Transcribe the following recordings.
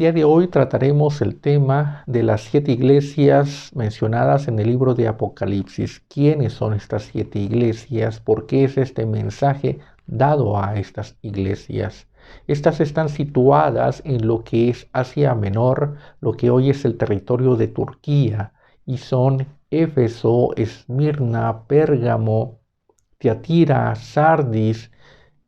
día de hoy trataremos el tema de las 7 iglesias mencionadas en el libro de Apocalipsis. ¿Quiénes son estas 7 iglesias? ¿Por qué es este mensaje dado a estas iglesias? Estas están situadas en lo que es Asia Menor, lo que hoy es el territorio de Turquía, y son Éfeso, Esmirna, Pérgamo, Tiatira, Sardis,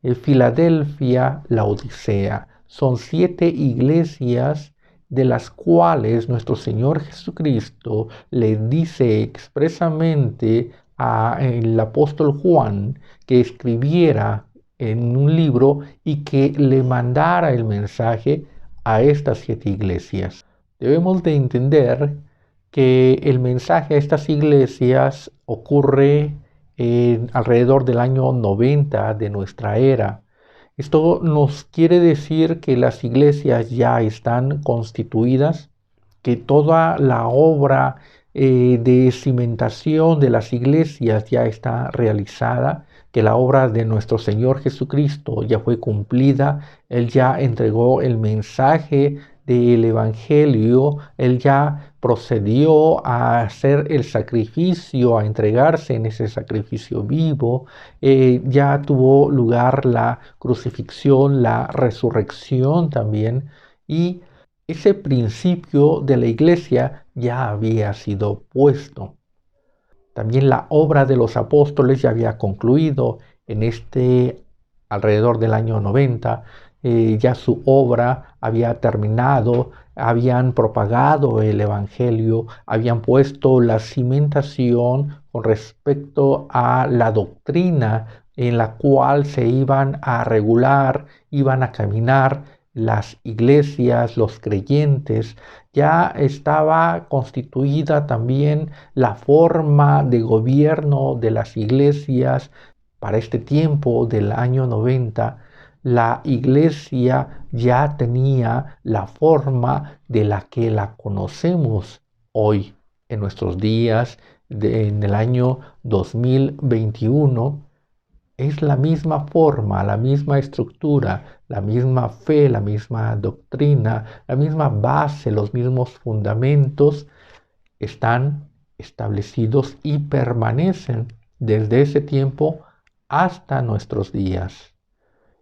Filadelfia, Laodicea. Son 7 iglesias de las cuales nuestro Señor Jesucristo le dice expresamente al apóstol Juan que escribiera en un libro y que le mandara el mensaje a estas 7 iglesias. Debemos de entender que el mensaje a estas iglesias ocurre alrededor del año 90 de nuestra era. Esto nos quiere decir que las iglesias ya están constituidas, que toda la obra de cimentación de las iglesias ya está realizada, que la obra de nuestro Señor Jesucristo ya fue cumplida. Él ya entregó el mensaje del Evangelio, Él ya procedió a hacer el sacrificio, a entregarse en ese sacrificio vivo. Ya tuvo lugar la crucifixión, la resurrección también, y ese principio de la iglesia ya había sido puesto. También la obra de los apóstoles ya había concluido en alrededor del año 90. Ya su obra había terminado, habían propagado el Evangelio, habían puesto la cimentación con respecto a la doctrina en la cual se iban a regular, iban a caminar las iglesias, los creyentes. Ya estaba constituida también la forma de gobierno de las iglesias. Para este tiempo del año 90, la iglesia ya tenía la forma de la que la conocemos hoy en nuestros días, en el año 2021. Es la misma forma, la misma estructura, la misma fe, la misma doctrina, la misma base, los mismos fundamentos están establecidos y permanecen desde ese tiempo hasta nuestros días.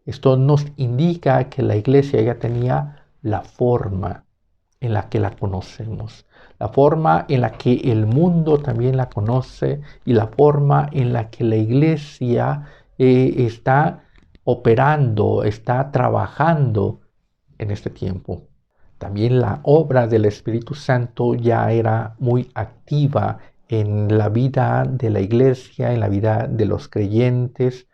Esto nos indica que la iglesia ya tenía la forma en la que la conocemos, la forma en la que el mundo también la conoce y la forma en la que la iglesia está operando, está trabajando en este tiempo. También la obra del Espíritu Santo ya era muy activa en la vida de la iglesia, en la vida de los creyentes.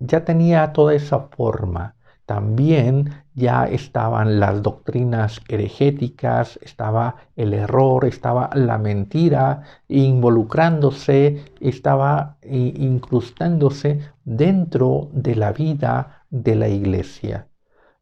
Ya tenía toda esa forma. También ya estaban las doctrinas heregéticas, estaba el error, estaba la mentira involucrándose, estaba incrustándose dentro de la vida de la iglesia.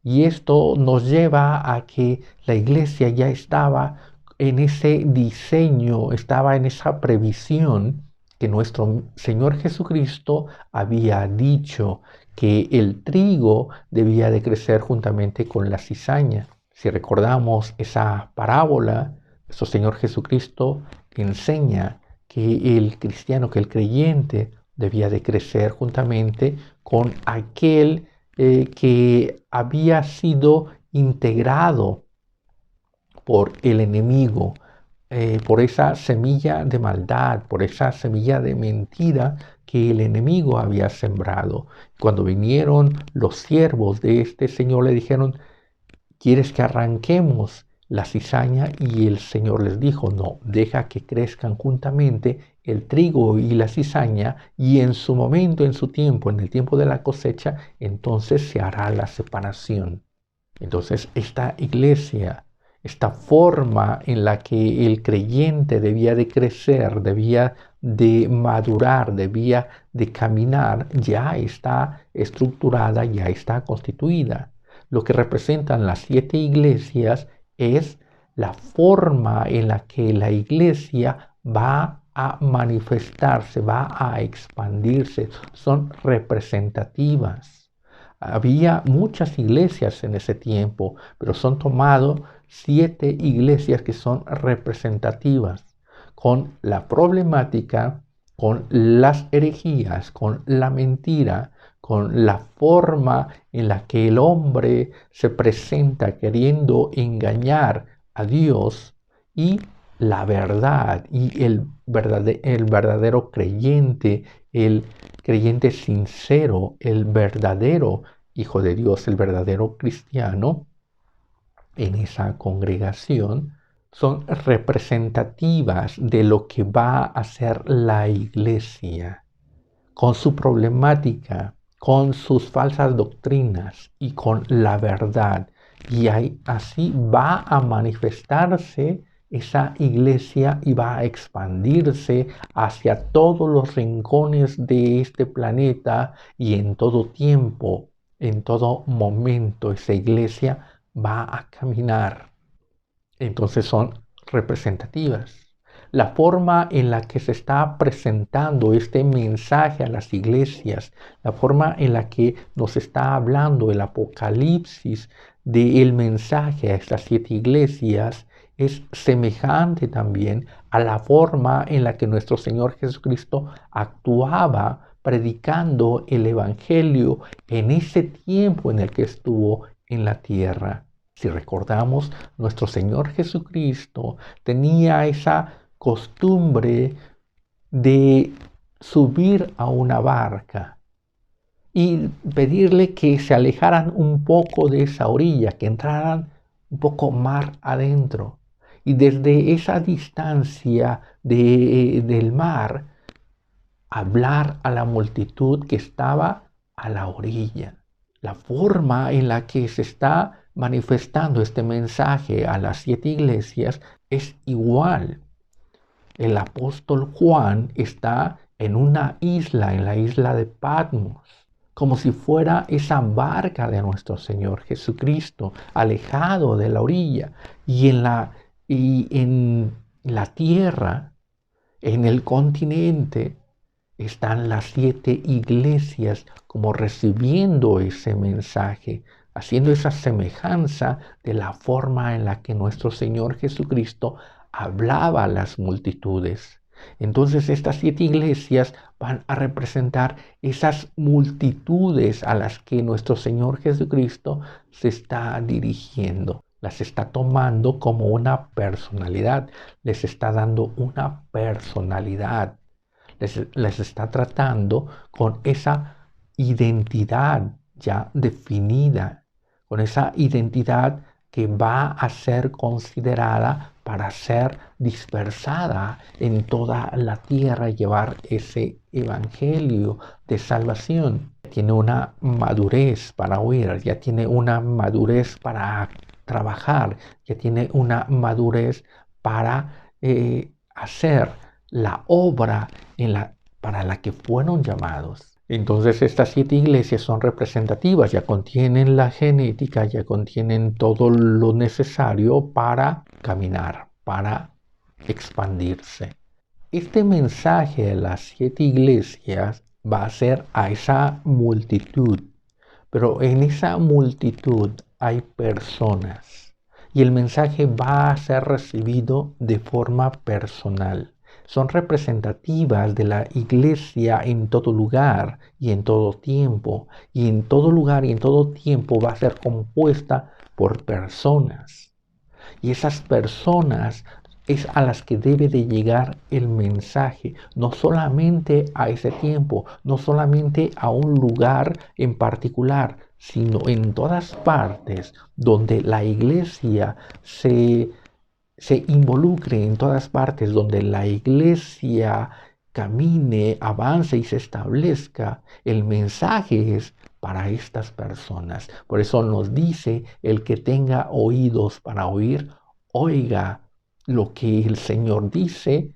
Y esto nos lleva a que la iglesia ya estaba en ese diseño, estaba en esa previsión que nuestro Señor Jesucristo había dicho, que el trigo debía de crecer juntamente con la cizaña. Si recordamos esa parábola, nuestro Señor Jesucristo enseña que el cristiano, que el creyente debía de crecer juntamente con aquel que había sido integrado por el enemigo, por esa semilla de maldad, por esa semilla de mentira que el enemigo había sembrado. Cuando vinieron los siervos de este Señor, le dijeron: ¿quieres que arranquemos la cizaña? Y el Señor les dijo: no, deja que crezcan juntamente el trigo y la cizaña, y en su momento, en su tiempo, en el tiempo de la cosecha, entonces se hará la separación. Entonces esta iglesia, esta forma en la que el creyente debía de crecer, debía de madurar, debía de caminar, ya está estructurada, ya está constituida. Lo que representan las 7 iglesias es la forma en la que la iglesia va a manifestarse, va a expandirse. Son representativas. Había muchas iglesias en ese tiempo, pero son tomados 7 iglesias que son representativas, con la problemática, con las herejías, con la mentira, con la forma en la que el hombre se presenta queriendo engañar a Dios y la verdad y el verdadero creyente, el creyente sincero, el verdadero Hijo de Dios, el verdadero cristiano en esa congregación, son representativas de lo que va a ser la iglesia, con su problemática, con sus falsas doctrinas y con la verdad. Y así va a manifestarse esa iglesia y va a expandirse hacia todos los rincones de este planeta y en todo tiempo, en todo momento, esa iglesia va a caminar. Entonces son representativas. La forma en la que se está presentando este mensaje a las iglesias, la forma en la que nos está hablando el Apocalipsis del mensaje a estas 7 iglesias es semejante también a la forma en la que nuestro Señor Jesucristo actuaba predicando el Evangelio en ese tiempo en el que estuvo en la tierra. Si recordamos, nuestro Señor Jesucristo tenía esa costumbre de subir a una barca y pedirle que se alejaran un poco de esa orilla, que entraran un poco mar adentro. Y desde esa distancia del mar, hablar a la multitud que estaba a la orilla. La forma en la que se está manifestando este mensaje a las 7 iglesias es igual. El apóstol Juan está en una isla, en la isla de Patmos, como si fuera esa barca de nuestro Señor Jesucristo, alejado de la orilla. Y en la tierra, en el continente, están las 7 iglesias como recibiendo ese mensaje, haciendo esa semejanza de la forma en la que nuestro Señor Jesucristo hablaba a las multitudes. Entonces estas 7 iglesias van a representar esas multitudes a las que nuestro Señor Jesucristo se está dirigiendo. Las está tomando como una personalidad, les está dando una personalidad. Les está tratando con esa identidad ya definida, con esa identidad que va a ser considerada para ser dispersada en toda la tierra y llevar ese evangelio de salvación. Tiene una madurez para oír, ya tiene una madurez para trabajar, ya tiene una madurez para hacer la obra para la que fueron llamados. Entonces estas 7 iglesias son representativas, ya contienen la genética, ya contienen todo lo necesario para caminar, para expandirse. Este mensaje de las 7 iglesias va a ser a esa multitud, pero en esa multitud hay personas y el mensaje va a ser recibido de forma personal. Son representativas de la iglesia en todo lugar y en todo tiempo. Y en todo lugar y en todo tiempo va a ser compuesta por personas. Y esas personas es a las que debe de llegar el mensaje, no solamente a ese tiempo, no solamente a un lugar en particular, sino en todas partes donde la iglesia se involucre, en todas partes donde la iglesia camine, avance y se establezca. El mensaje es para estas personas. Por eso nos dice: el que tenga oídos para oír, oiga lo que el Señor dice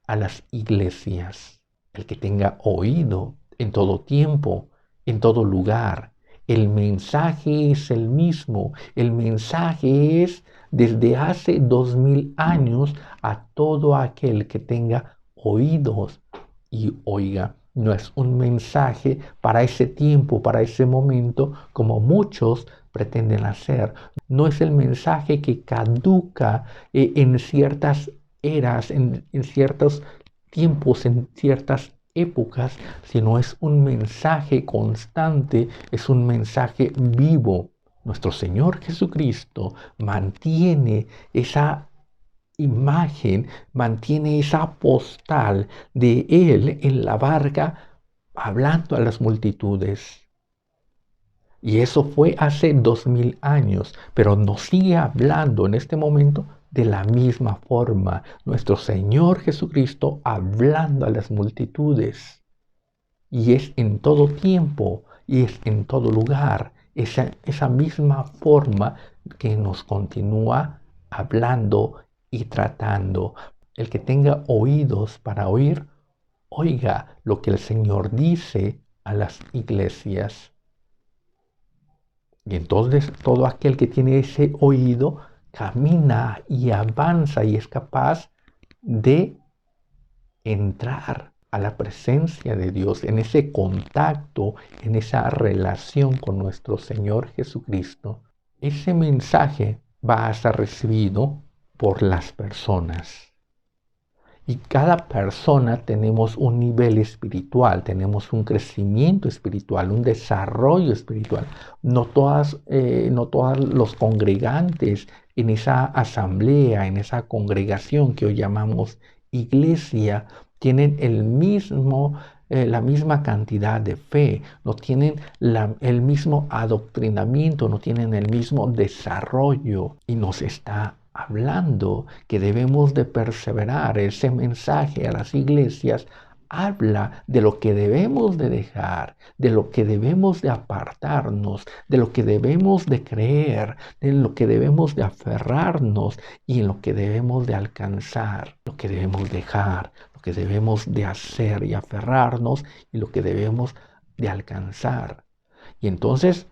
a las iglesias. El que tenga oído en todo tiempo, en todo lugar. El mensaje es el mismo. El mensaje es desde hace 2000 años a todo aquel que tenga oídos y oiga. No es un mensaje para ese tiempo, para ese momento, como muchos pretenden hacer. No es el mensaje que caduca en ciertas eras, en ciertos tiempos, en ciertas épocas, sino es un mensaje constante, es un mensaje vivo. Nuestro Señor Jesucristo mantiene esa imagen, mantiene esa postal de Él en la barca hablando a las multitudes. Y eso fue hace 2000 años, pero nos sigue hablando en este momento de la misma forma. Nuestro Señor Jesucristo hablando a las multitudes. Y es en todo tiempo y es en todo lugar. Esa misma forma que nos continúa hablando y tratando. El que tenga oídos para oír, oiga lo que el Señor dice a las iglesias. Y entonces todo aquel que tiene ese oído camina y avanza y es capaz de entrar a la presencia de Dios, en ese contacto, en esa relación con nuestro Señor Jesucristo. Ese mensaje va a ser recibido por las personas. Y cada persona tenemos un nivel espiritual, tenemos un crecimiento espiritual, un desarrollo espiritual. No todos los congregantes en esa asamblea, en esa congregación que hoy llamamos iglesia, tienen la misma cantidad de fe, no tienen el mismo adoctrinamiento, no tienen el mismo desarrollo. Y nos está hablando que debemos de perseverar. Ese mensaje a las iglesias habla de lo que debemos de dejar, de lo que debemos de apartarnos, de lo que debemos de creer, de lo que debemos de aferrarnos y en lo que debemos de alcanzar, lo que debemos dejar, lo que debemos de hacer y aferrarnos y lo que debemos de alcanzar. Y entonces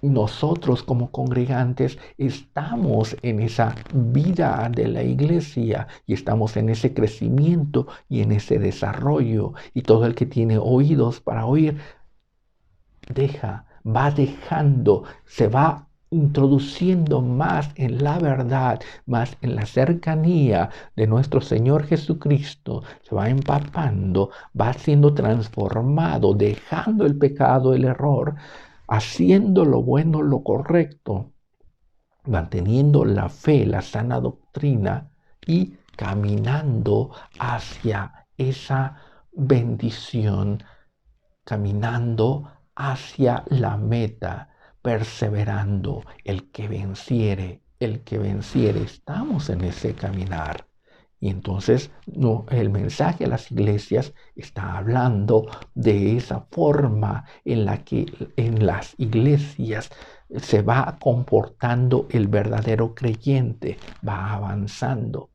nosotros como congregantes estamos en esa vida de la iglesia y estamos en ese crecimiento y en ese desarrollo. Y todo el que tiene oídos para oír, va dejando, se va introduciendo más en la verdad, más en la cercanía de nuestro Señor Jesucristo, se va empapando, va siendo transformado, dejando el pecado, el error, haciendo lo bueno, lo correcto, manteniendo la fe, la sana doctrina y caminando hacia esa bendición, caminando hacia la meta, perseverando. El que venciere, estamos en ese caminar. Y entonces el mensaje a las iglesias está hablando de esa forma en la que en las iglesias se va comportando el verdadero creyente, va avanzando,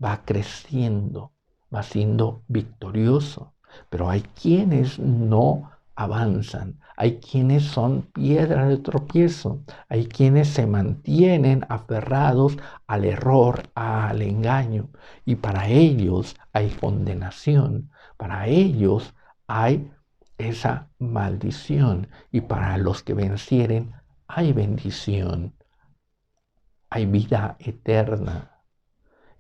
va creciendo, va siendo victorioso. Pero hay quienes no avanzan, hay quienes son piedra de tropiezo, hay quienes se mantienen aferrados al error, al engaño, y para ellos hay condenación, para ellos hay esa maldición, y para los que vencieren hay bendición, hay vida eterna.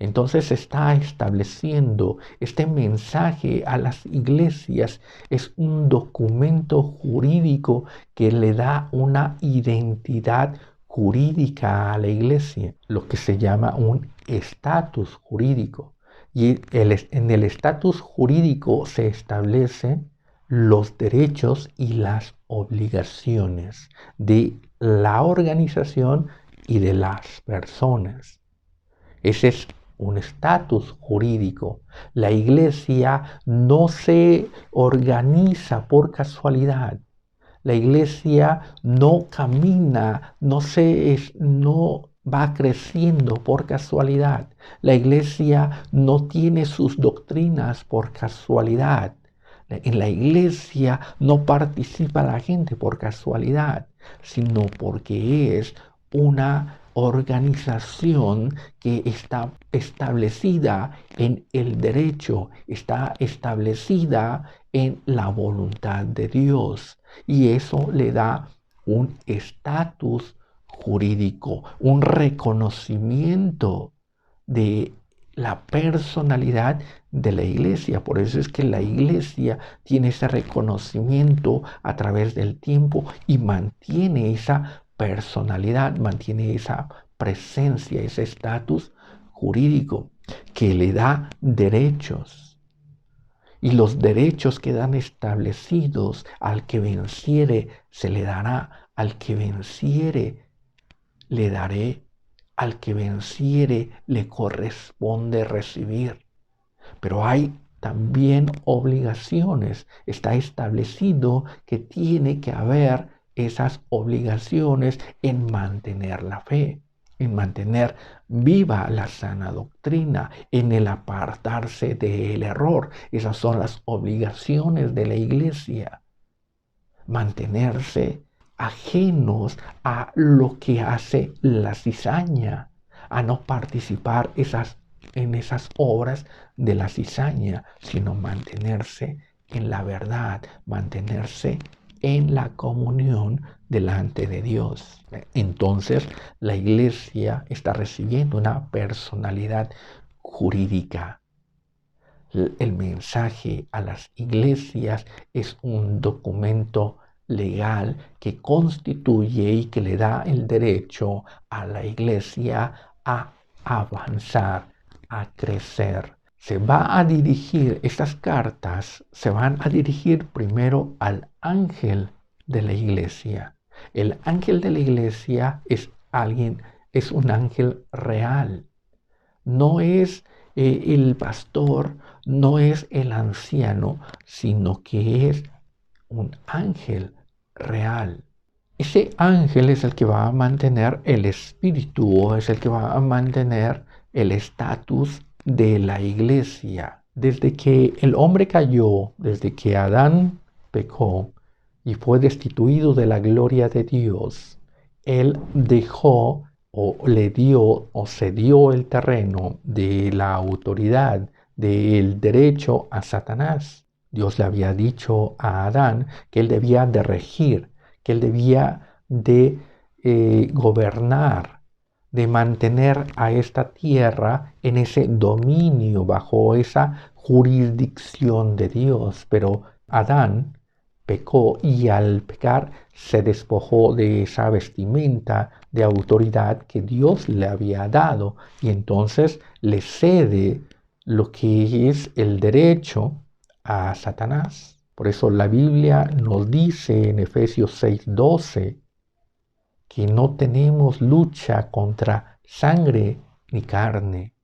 Entonces se está estableciendo este mensaje a las iglesias. Es un documento jurídico que le da una identidad jurídica a la iglesia, lo que se llama un estatus jurídico. Y en el estatus jurídico se establecen los derechos y las obligaciones de la organización y de las personas. Ese es un estatus jurídico. La iglesia no se organiza por casualidad. La iglesia no camina, no va creciendo por casualidad. La iglesia no tiene sus doctrinas por casualidad. En la iglesia no participa la gente por casualidad, sino porque es una organización que está establecida en el derecho, está establecida en la voluntad de Dios. Y eso le da un estatus jurídico, un reconocimiento de la personalidad de la iglesia. Por eso es que la iglesia tiene ese reconocimiento a través del tiempo y mantiene esa personalidad, mantiene esa presencia, ese estatus jurídico que le da derechos. Y los derechos quedan establecidos: al que venciere se le dará, al que venciere le daré, al que venciere le corresponde recibir. Pero hay también obligaciones. Está establecido que tiene que haber esas obligaciones en mantener la fe, en mantener viva la sana doctrina, en el apartarse del error. Esas son las obligaciones de la iglesia. Mantenerse ajenos a lo que hace la cizaña, a no participar en esas obras de la cizaña, sino mantenerse en la verdad, mantenerse en la comunión delante de Dios. Entonces, la iglesia está recibiendo una personalidad jurídica. El mensaje a las iglesias es un documento legal que constituye y que le da el derecho a la iglesia a avanzar, a crecer. Estas cartas se van a dirigir primero al ángel de la iglesia. El ángel de la iglesia es un ángel real. No es el pastor, no es el anciano, sino que es un ángel real. Ese ángel es el que va a mantener el espíritu, o es el que va a mantener el estatus de la iglesia. Desde que el hombre cayó, desde que Adán pecó y fue destituido de la gloria de Dios, él dejó o le dio o cedió el terreno de la autoridad, del derecho a Satanás. Dios le había dicho a Adán que él debía de regir, que él debía de gobernar, de mantener a esta tierra en ese dominio, bajo esa jurisdicción de Dios. Pero Adán pecó y al pecar se despojó de esa vestimenta de autoridad que Dios le había dado, y entonces le cede lo que es el derecho a Satanás. Por eso la Biblia nos dice en Efesios 6:12 que no tenemos lucha contra sangre ni carne,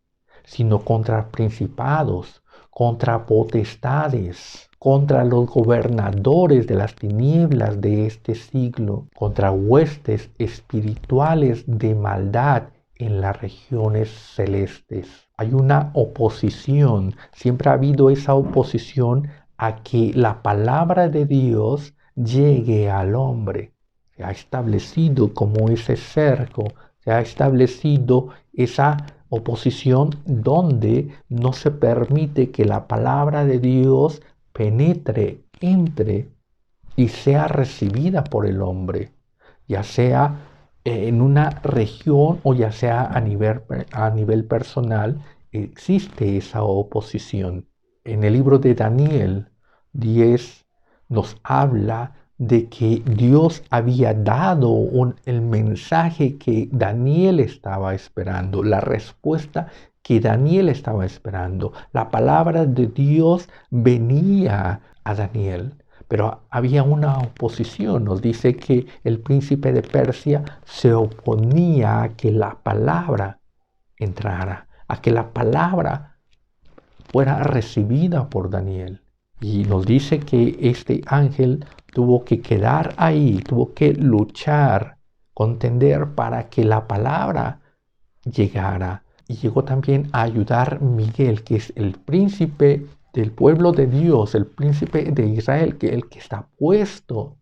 sino contra principados, contra potestades, contra los gobernadores de las tinieblas de este siglo, contra huestes espirituales de maldad en las regiones celestes. Hay una oposición, siempre ha habido esa oposición a que la palabra de Dios llegue al hombre. Se ha establecido como ese cerco, se ha establecido esa oposición donde no se permite que la palabra de Dios penetre, entre y sea recibida por el hombre, ya sea en una región o ya sea a nivel personal. Existe esa oposición. En el libro de Daniel 10 nos habla de que Dios había dado el mensaje que Daniel estaba esperando, la respuesta que Daniel estaba esperando. La palabra de Dios venía a Daniel, pero había una oposición. Nos dice que el príncipe de Persia se oponía a que la palabra entrara, a que la palabra fuera recibida por Daniel. Y nos dice que este ángel tuvo que quedar ahí, tuvo que luchar, contender para que la palabra llegara. Y llegó también a ayudar Miguel, que es el príncipe del pueblo de Dios, el príncipe de Israel, que es el que está puesto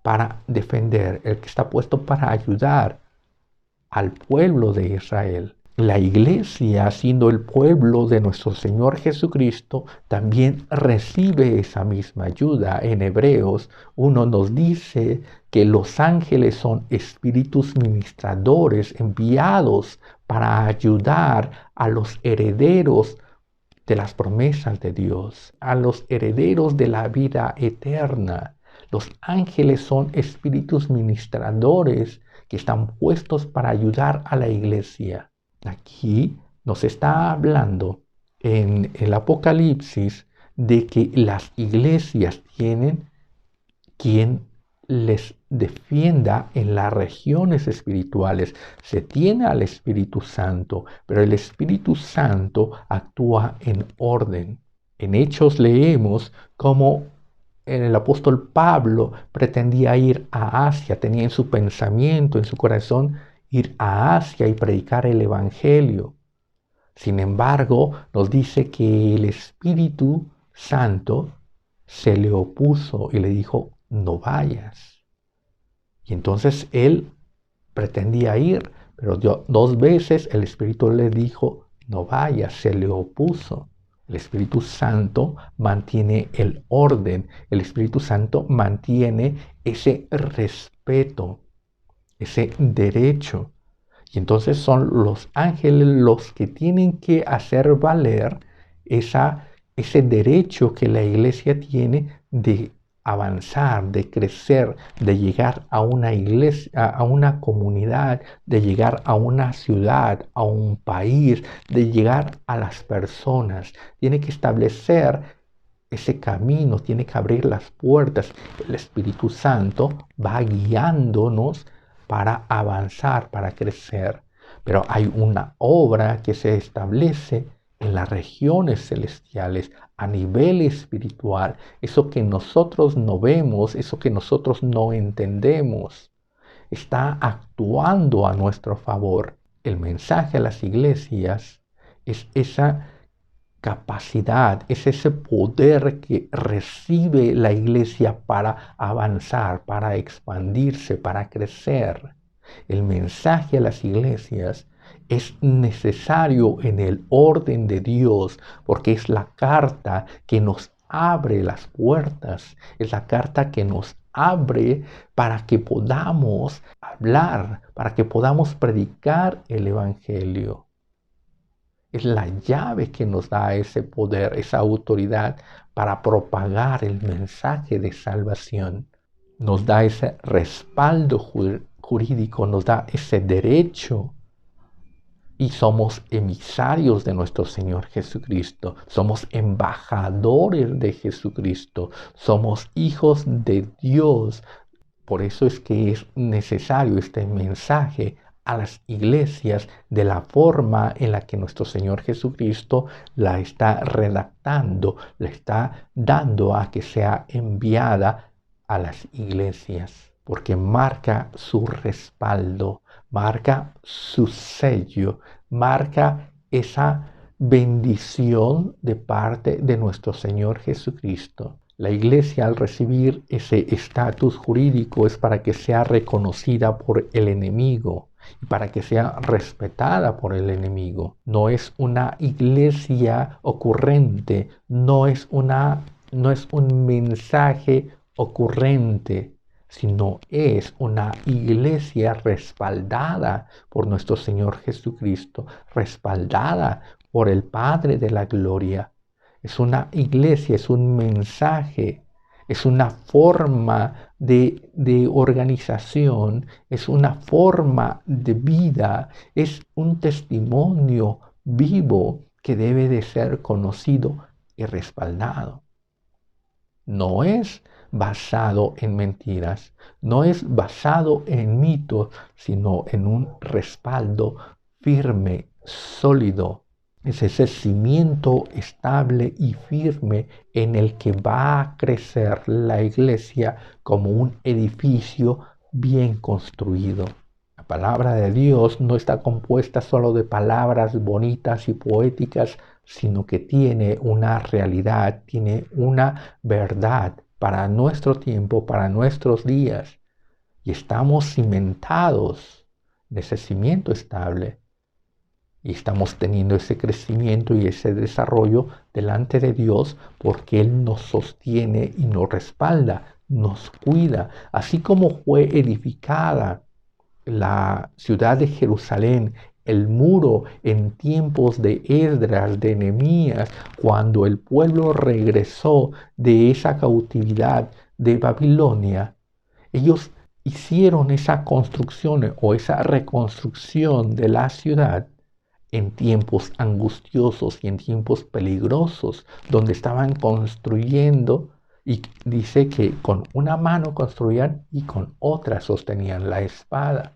para defender, el que está puesto para ayudar al pueblo de Israel. La iglesia, siendo el pueblo de nuestro Señor Jesucristo, también recibe esa misma ayuda. En Hebreos 1 nos dice que los ángeles son espíritus ministradores enviados para ayudar a los herederos de las promesas de Dios, a los herederos de la vida eterna. Los ángeles son espíritus ministradores que están puestos para ayudar a la iglesia. Aquí nos está hablando en el Apocalipsis de que las iglesias tienen quien les defienda en las regiones espirituales. Se tiene al Espíritu Santo, pero el Espíritu Santo actúa en orden. En Hechos leemos cómo el apóstol Pablo pretendía ir a Asia, tenía en su pensamiento, en su corazón, ir a Asia y predicar el Evangelio. Sin embargo, nos dice que el Espíritu Santo se le opuso y le dijo, no vayas. Y entonces él pretendía ir, pero 2 veces el Espíritu le dijo, no vayas, se le opuso. El Espíritu Santo mantiene el orden, el Espíritu Santo mantiene ese respeto, ese derecho. Y entonces son los ángeles los que tienen que hacer valer ese derecho que la iglesia tiene de avanzar, de crecer, de llegar a una iglesia, a una comunidad, de llegar a una ciudad, a un país, de llegar a las personas. Tiene que establecer ese camino, tiene que abrir las puertas. El Espíritu Santo va guiándonos para avanzar, para crecer. Pero hay una obra que se establece en las regiones celestiales, a nivel espiritual, eso que nosotros no vemos, eso que nosotros no entendemos, está actuando a nuestro favor. El mensaje a las iglesias es esa capacidad, es ese poder que recibe la iglesia para avanzar, para expandirse, para crecer. El mensaje a las iglesias es necesario en el orden de Dios porque es la carta que nos abre las puertas, es la carta que nos abre para que podamos hablar, para que podamos predicar el Evangelio. Es la llave que nos da ese poder, esa autoridad para propagar el mensaje de salvación. Nos da ese respaldo jurídico, nos da ese derecho. Y somos emisarios de nuestro Señor Jesucristo. Somos embajadores de Jesucristo. Somos hijos de Dios. Por eso es que es necesario este mensaje a las iglesias de la forma en la que nuestro Señor Jesucristo la está redactando, la está dando a que sea enviada a las iglesias, porque marca su respaldo, marca su sello, marca esa bendición de parte de nuestro Señor Jesucristo. La iglesia, al recibir ese estatus jurídico, es para que sea reconocida por el enemigo y para que sea respetada por el enemigo. No es una iglesia ocurrente, no es un mensaje ocurrente, sino es una iglesia respaldada por nuestro Señor Jesucristo, respaldada por el Padre de la Gloria. Es una iglesia, es un mensaje, es una forma de organización, es una forma de vida, es un testimonio vivo que debe de ser conocido y respaldado. No es basado en mentiras, no es basado en mitos, sino en un respaldo firme, sólido. Es ese cimiento estable y firme en el que va a crecer la iglesia como un edificio bien construido. La palabra de Dios no está compuesta solo de palabras bonitas y poéticas, sino que tiene una realidad, tiene una verdad para nuestro tiempo, para nuestros días. Y estamos cimentados de ese cimiento estable. Y estamos teniendo ese crecimiento y ese desarrollo delante de Dios porque Él nos sostiene y nos respalda, nos cuida. Así como fue edificada la ciudad de Jerusalén, el muro en tiempos de Esdras, de Nehemías, cuando el pueblo regresó de esa cautividad de Babilonia, ellos hicieron esa construcción o esa reconstrucción de la ciudad en tiempos angustiosos y en tiempos peligrosos, donde estaban construyendo y dice que con una mano construían y con otra sostenían la espada,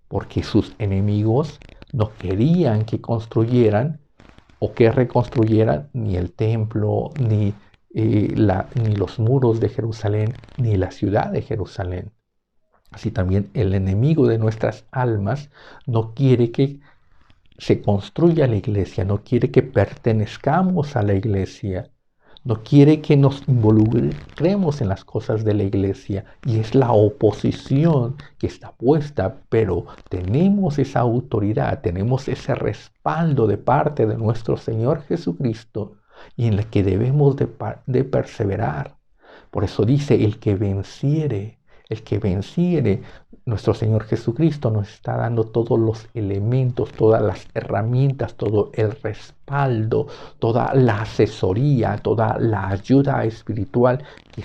porque sus enemigos no querían que construyeran o que reconstruyeran ni el templo, ni los muros de Jerusalén, ni la ciudad de Jerusalén. Así también el enemigo de nuestras almas no quiere que se construya la iglesia, no quiere que pertenezcamos a la iglesia, no quiere que nos involucremos en las cosas de la iglesia, y es la oposición que está puesta, pero tenemos esa autoridad, tenemos ese respaldo de parte de nuestro Señor Jesucristo y en la que debemos de perseverar. Por eso dice, el que venciere, nuestro Señor Jesucristo nos está dando todos los elementos, todas las herramientas, todo el respaldo, toda la asesoría, toda la ayuda espiritual que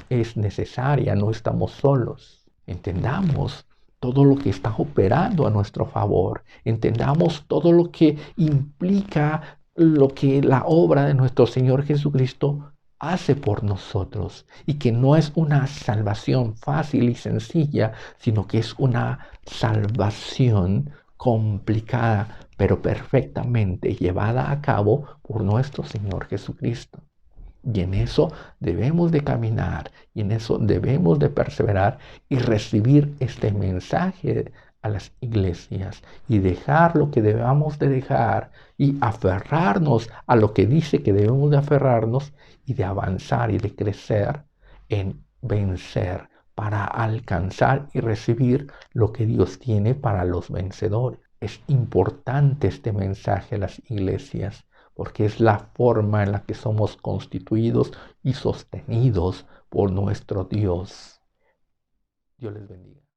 es necesaria. No estamos solos. Entendamos todo lo que está operando a nuestro favor. Entendamos todo lo que implica lo que la obra de nuestro Señor Jesucristo hace por nosotros, y que no es una salvación fácil y sencilla, sino que es una salvación complicada, pero perfectamente llevada a cabo por nuestro Señor Jesucristo. Y en eso debemos de caminar, y en eso debemos de perseverar y recibir este mensaje a las iglesias y dejar lo que debamos de dejar y aferrarnos a lo que dice que debemos de aferrarnos, y de avanzar y de crecer en vencer para alcanzar y recibir lo que Dios tiene para los vencedores. Es importante este mensaje a las iglesias, porque es la forma en la que somos constituidos y sostenidos por nuestro Dios. Dios les bendiga.